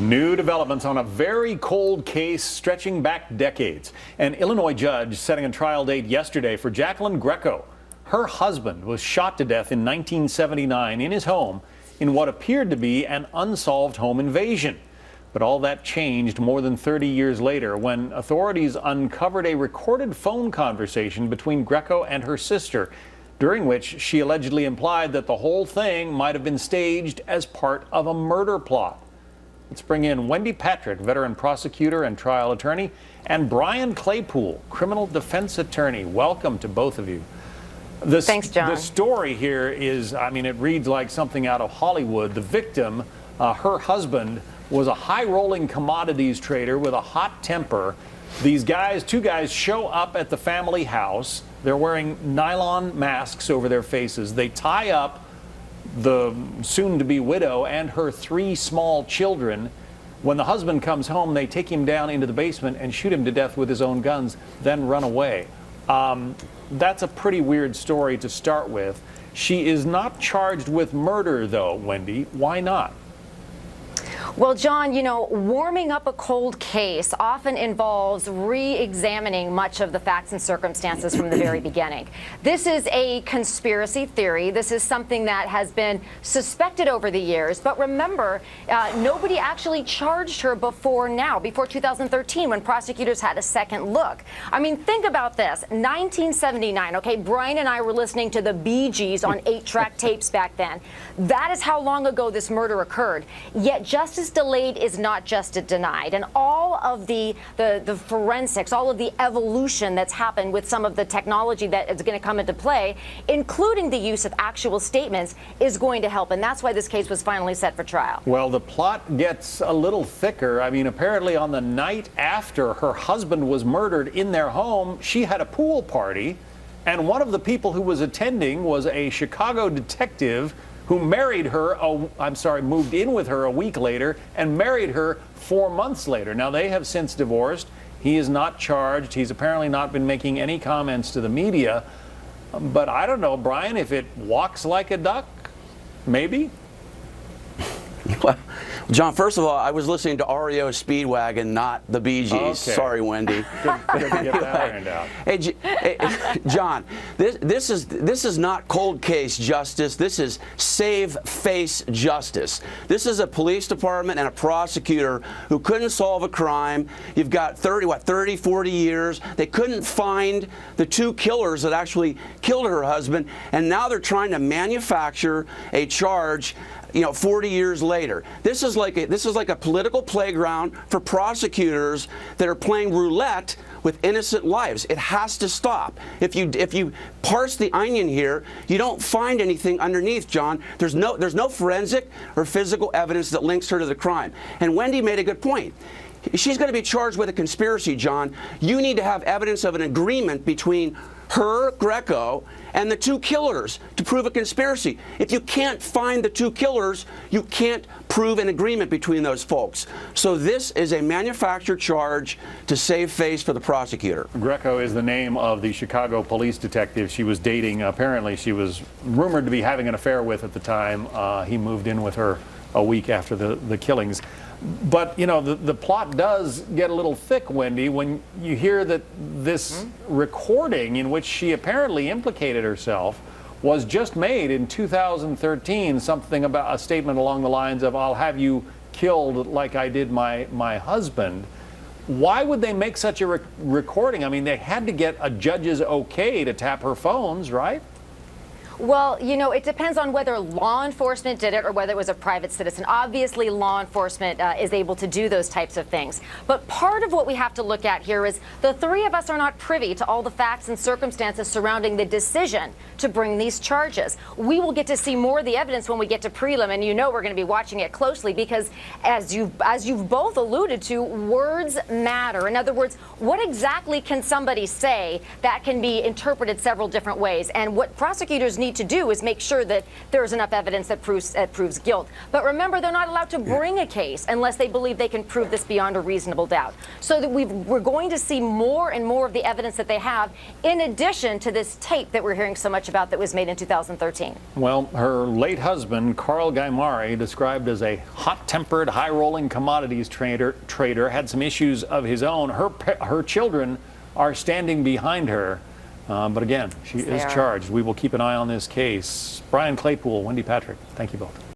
New developments on a very cold case stretching back decades. An Illinois judge setting a trial date yesterday for Jacqueline Greco. Her husband was shot to death in 1979 in his home in what appeared to be an unsolved home invasion. But all that changed more than 30 years later when authorities uncovered a recorded phone conversation between Greco and her sister, during which she allegedly implied that the whole thing might have been staged as part of a murder plot. Let's bring in Wendy Patrick, veteran prosecutor and trial attorney, and Brian Claypool, criminal defense attorney. Welcome to both of you. Thanks, John. The story here is, it reads like something out of Hollywood. The victim, her husband, was a high-rolling commodities trader with a hot temper. These guys, two guys, show up at the family house. They're wearing nylon masks over their faces. They tie up the soon-to-be widow and her 3 small children. When the husband comes home, they take him down into the basement and shoot him to death with his own guns, then run away. That's a pretty weird story to start with. She is not charged with murder, though, Wendy. Why not? Well, John, warming up a cold case often involves re-examining much of the facts and circumstances from the very beginning. This is a conspiracy theory. This is something that has been suspected over the years. But remember, nobody actually charged her before 2013, when prosecutors had a second look. Think about this. 1979, okay, Brian and I were listening to the Bee Gees on 8-track tapes back then. That is how long ago this murder occurred. Yet justice delayed is not justice denied, and all of the forensics, all of the evolution that's happened with some of the technology that is going to come into play, including the use of actual statements, is going to help, and that's why this case was finally set for trial. Well, the plot gets a little thicker. Apparently on the night after her husband was murdered in their home, she had a pool party, and one of the people who was attending was a Chicago detective who married her, moved in with her a week later and married her 4 months later. Now, they have since divorced. He is not charged. He's apparently not been making any comments to the media. But I don't know, Brian, if it walks like a duck, maybe? Well, John, first of all, I was listening to REO Speedwagon, not the Bee Gees. Okay. Sorry, Wendy. Good to get that ironed out. Hey, John, this is not cold case justice. This is save face justice. This is a police department and a prosecutor who couldn't solve a crime. You've got 30, 40 years. They couldn't find the 2 killers that actually killed her husband, and now they're trying to manufacture a charge 40 years later. This is like a political playground for prosecutors that are playing roulette with innocent lives. It has to stop. If you parse the onion here, you don't find anything underneath, John. There's no forensic or physical evidence that links her to the crime. And Wendy made a good point. She's going to be charged with a conspiracy, John. You need to have evidence of an agreement between her, Greco, and the 2 killers to prove a conspiracy. If you can't find the 2 killers, you can't prove an agreement between those folks. So this is a manufactured charge to save face for the prosecutor. Greco is the name of the Chicago police detective she was dating. Apparently, she was rumored to be having an affair with at the time. He moved in with her a week after the killings. But, the plot does get a little thick, Wendy, when you hear that this recording in which she apparently implicated herself was just made in 2013, something about a statement along the lines of, "I'll have you killed like I did my husband." Why would they make such a recording? They had to get a judge's okay to tap her phones, right? Well, it depends on whether law enforcement did it or whether it was a private citizen. Obviously, law enforcement is able to do those types of things. But part of what we have to look at here is the 3 of us are not privy to all the facts and circumstances surrounding the decision to bring these charges. We will get to see more of the evidence when we get to prelim, and we're going to be watching it closely because, as you've both alluded to, words matter. In other words, what exactly can somebody say that can be interpreted several different ways? And what prosecutors need need to do is make sure that there's enough evidence that proves guilt. But remember, they're not allowed to bring a case unless they believe they can prove this beyond a reasonable doubt. So that we're going to see more and more of the evidence that they have, in addition to this tape that we're hearing so much about that was made in 2013. Well, her late husband, Carl Gaimari, described as a hot-tempered, high-rolling commodities trader, had some issues of his own. Her children are standing behind her. But again, she is charged. We will keep an eye on this case. Brian Claypool, Wendy Patrick, thank you both.